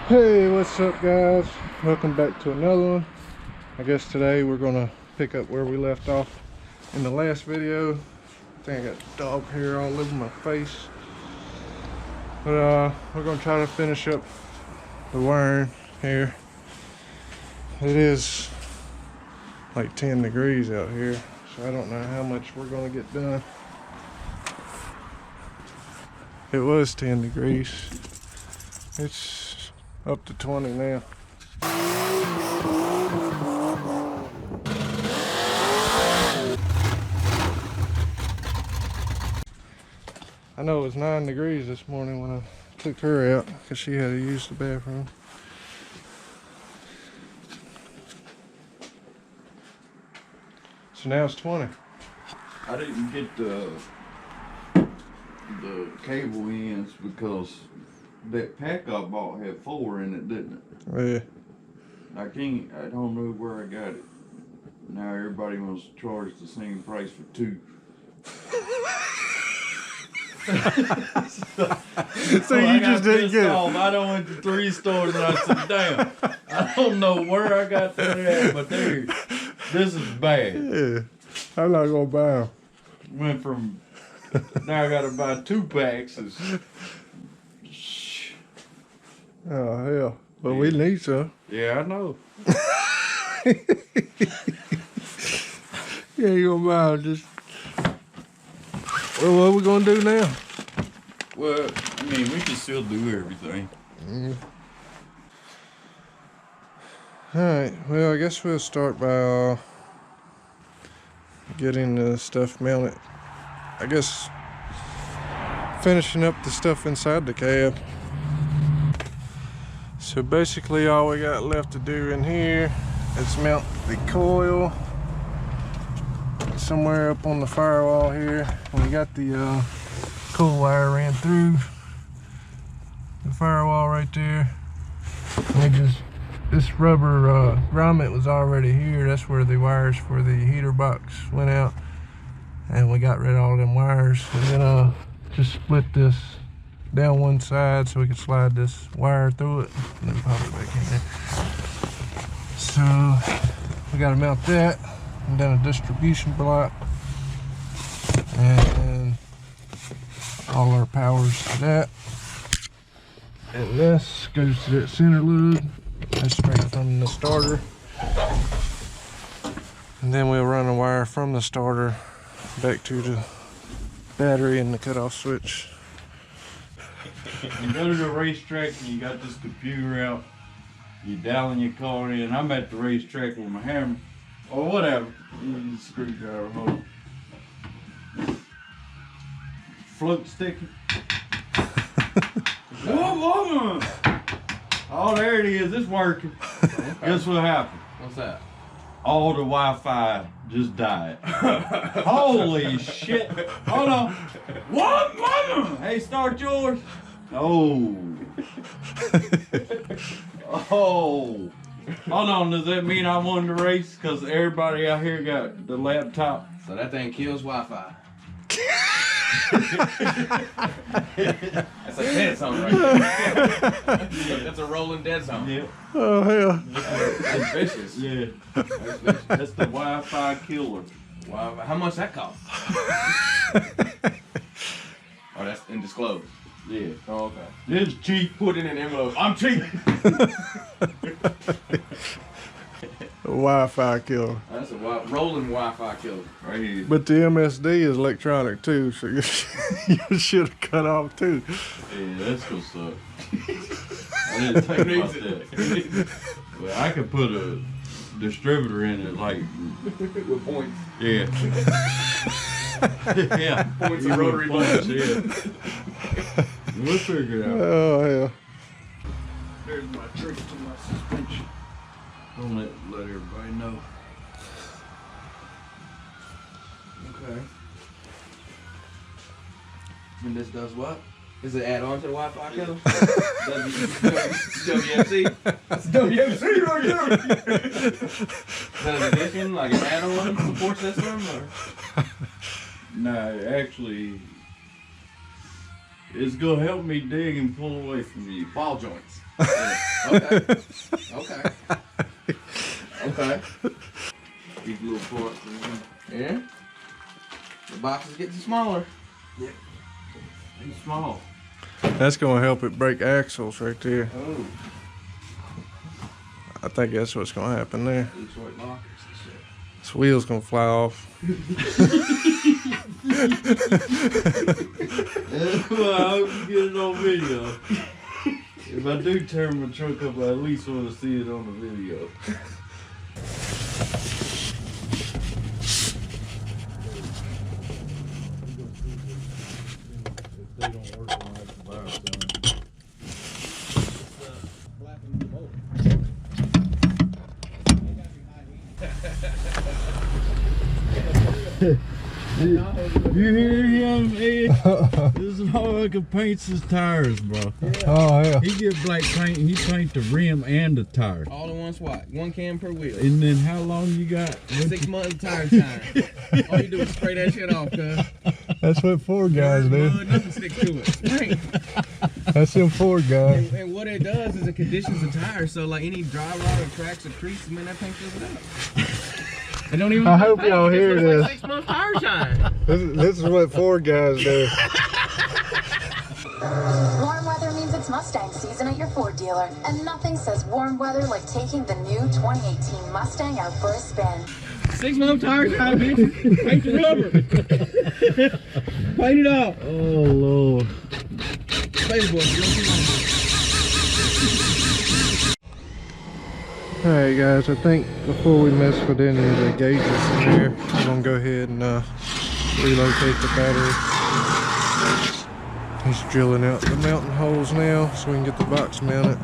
Hey, what's up guys? Welcome back to another one. I guess today we're gonna pick up where we left off in the last video. I think I got dog hair all over my face. But we're gonna try to finish up the wiring here. It is like 10 degrees out here, so I don't know how much we're gonna get done. It was 10 degrees. It's up to 20 now. I know it was 9 degrees this morning when I took her out because she had to use the bathroom. So now it's 20. I didn't get the cable ends because that pack I bought had 4 in it, didn't it? Yeah. I don't know where I got it. Now everybody wants to charge the same price for 2. So you just didn't get it. I done went to 3 stores and I said, damn, I don't know where I got that at, but this is bad. Yeah. I'm not gonna buy them. Went from, now I gotta buy 2 packs. Oh hell. Well, we need some. Yeah, I know. Yeah, you gonna buy them, just. Well, what are we gonna do now? Well, I mean, we can still do everything. Alright, well, I guess we'll start by getting the stuff mounted. I guess finishing up the stuff inside the cab. So basically all we got left to do in here is mount the coil somewhere up on the firewall here. We got the coil wire ran through the firewall right there. This rubber grommet was already here. That's where the wires for the heater box went out, and we got rid of all them wires, and then just split this down one side so we could slide this wire through it and then pop it back in there. So we got to mount that, and then a distribution block, and all our powers to that. And this goes to that center lug. That's straight from the starter. And then we'll run a wire from the starter back to the battery and the cutoff switch. You go to the racetrack and you got this computer out, you dialing your car in. I'm at the racetrack with my hammer, or whatever. You use a screwdriver, hold on. Float sticky. Whoa, mama! Oh, there it is, it's working. Okay. Guess what happened? What's that? All the Wi-Fi just died. Holy shit. Hold on. What, mama? Hey, start yours. Oh. Oh. Hold on, does that mean I won the race? Because everybody out here got the laptop. So that thing kills Wi-Fi. That's a dead zone right there. That's a rolling dead zone. Yeah. Oh hell. That's vicious. Yeah. That's the Wi-Fi killer. Wi-Fi. How much that cost? Oh, that's undisclosed. Yeah. Oh, okay. It's cheap. Put it in an envelope. I'm cheap. Wi-Fi killer. That's a rolling Wi-Fi killer. Right here. But the MSD is electronic too, so you should have cut off too. Yeah, that's gonna suck. I didn't think about that. Well, I could put a distributor in it, like With points. yeah, yeah, Points and rotary buttons. Yeah, we'll figure it out. Oh hell. There's my trick to my suspension. Don't let everybody know. Okay. And this does what? Is it add on to the Wi-Fi killer? WFC? That's WFC right there! Is that an addition, like an add-on support system? Or? No, actually, It's gonna help me dig and pull away from you. Ball joints. Yeah. Okay. Okay. Okay. These little parts. Yeah. The box is getting smaller. Yeah. Too small. That's gonna help it break axles right there. Oh. I think that's what's gonna happen there. Detroit lockers and shit. This wheel's gonna fly off. Well, I hope you get it on video. If I do turn my truck up, I at least want to see it on the video. You hear him, Ed? This is how I can paint his tires, bro. Oh yeah. He get black paint, he paint the rim and the tire. All in one swat. 1 can per wheel. And then how long you got? 6 months tire time. All you do is spray that shit off, cuz. That's what Ford guys do. Mud, nothing sticks to it. Spray. That's them Ford guys. And what it does is it conditions the tire, so like any dry rot or cracks or creases, man, that paint fills it up. It don't even. I hope y'all hear It's this. like 6 months tire shine. This is what Ford guys do. Warm weather means it's Mustang season at your Ford dealer. And nothing says warm weather like taking the new 2018 Mustang out for a spin. 6 month tire shine, bitch. Paint the rubber. Paint it out. Oh, Lord. Baby boy, Alright guys, I think before we mess with any of the gauges in here, I'm gonna go ahead and relocate the battery. He's drilling out the mounting holes now so we can get the box mounted.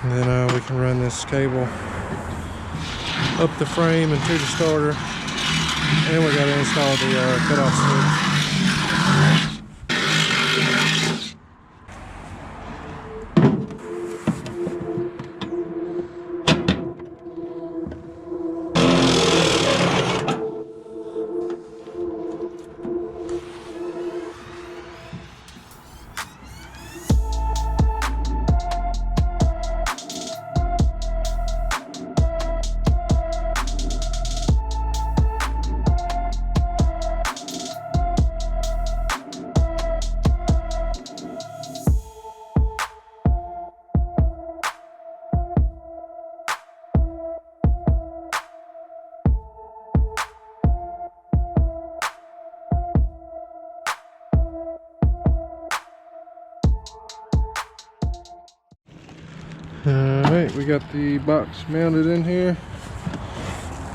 And then we can run this cable up the frame and to the starter. And we gotta install the cutoff switch. Alright, we got the box mounted in here.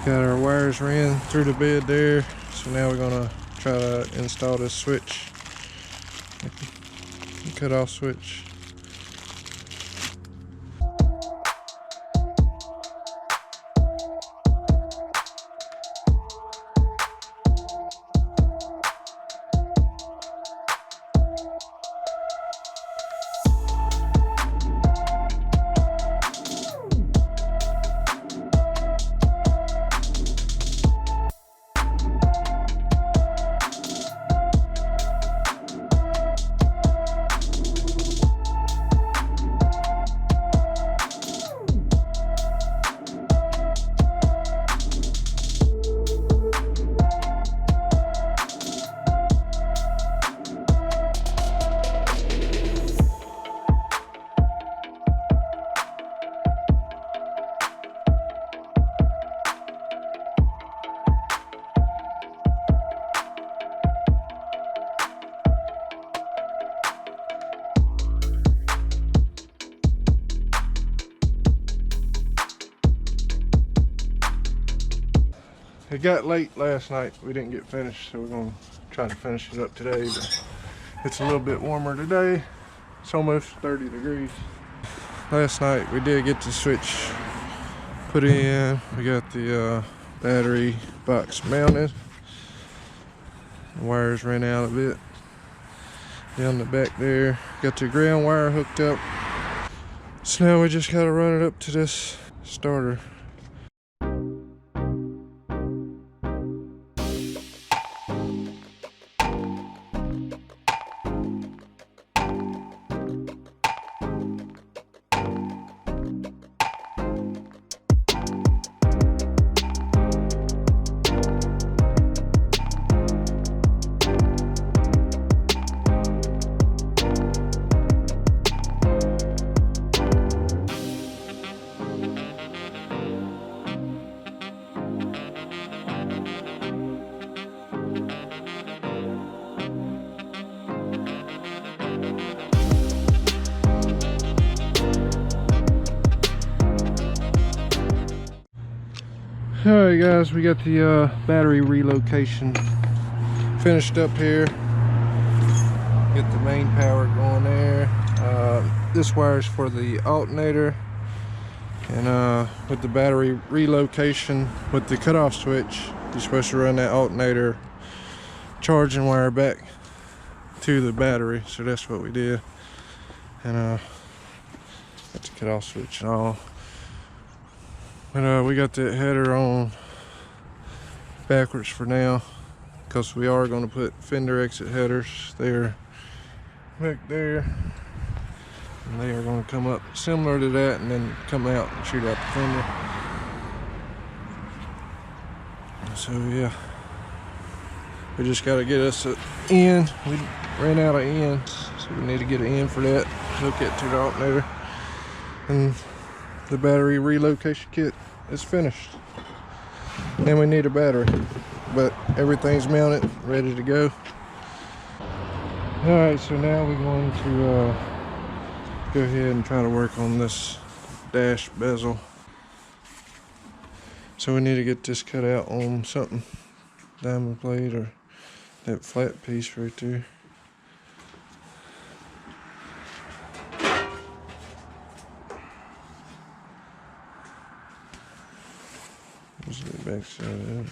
Got our wires ran through the bed there. So now we're gonna try to install this switch. Cut off switch. It got late last night. We didn't get finished, so we're gonna try to finish it up today. But it's a little bit warmer today. It's almost 30 degrees. Last night we did get the switch put in. We got the battery box mounted. The wires ran out a bit down the back there. Got the ground wire hooked up. So now we just gotta run it up to this starter. Alright guys, we got the battery relocation finished up here. Get the main power going there. This wire is for the alternator, and with the battery relocation with the cutoff switch, you're supposed to run that alternator charging wire back to the battery, so that's what we did. And got the cutoff switch and all. And we got that header on backwards for now, because we are going to put fender exit headers there, back there, and they are going to come up similar to that and then come out and shoot out the fender. So yeah, we just got to get us an end. We ran out of ends, so we need to get an end for that, hook it to the alternator, and the battery relocation kit is finished. And we need a battery, but everything's mounted, ready to go. Alright, so now we're going to go ahead and try to work on this dash bezel. So we need to get this cut out on something, diamond plate or that flat piece right there. This is the back side of it.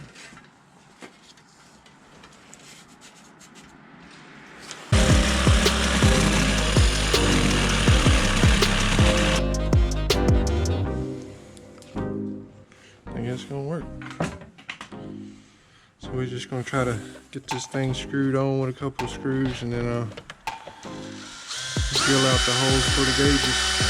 I guess it's gonna work. So we're just gonna try to get this thing screwed on with a couple of screws, and then drill out the holes for the gauges.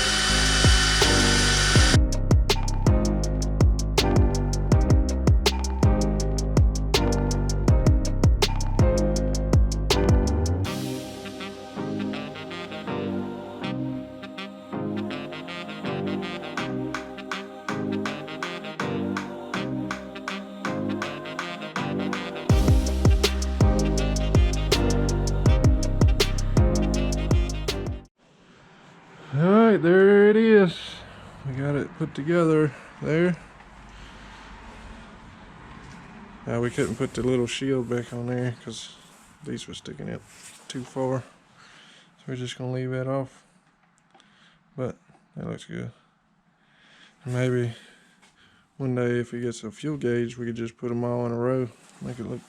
Alright, there it is. We got it put together there. Now we couldn't put the little shield back on there because these were sticking out too far. So we're just going to leave that off. But that looks good. And maybe one day if he gets a fuel gauge, we could just put them all in a row. Make it look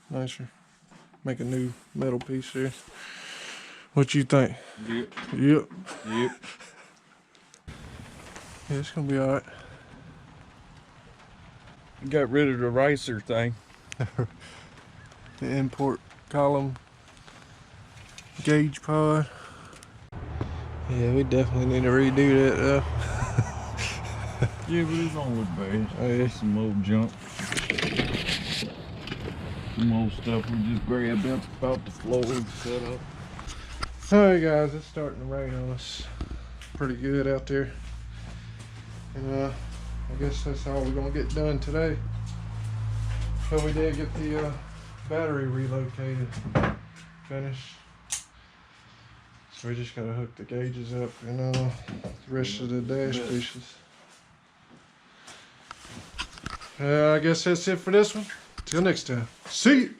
nicer. Make a new metal piece here. What you think? Yep. Yep. Yep. Yeah, it's gonna be alright. Got rid of the racer thing. The import column gauge pod. Yeah, we definitely need to redo that though. Yeah, but it's on with bad. Oh, yeah. Some old junk. Some old stuff we just grabbed up about the floor and set up. Alright guys, it's starting to rain on us pretty good out there. And I guess that's all we're gonna get done today. But we did get the battery relocated, finished. So we just gotta hook the gauges up and the rest of the dash pieces. I guess that's it for this one. Till next time. See you.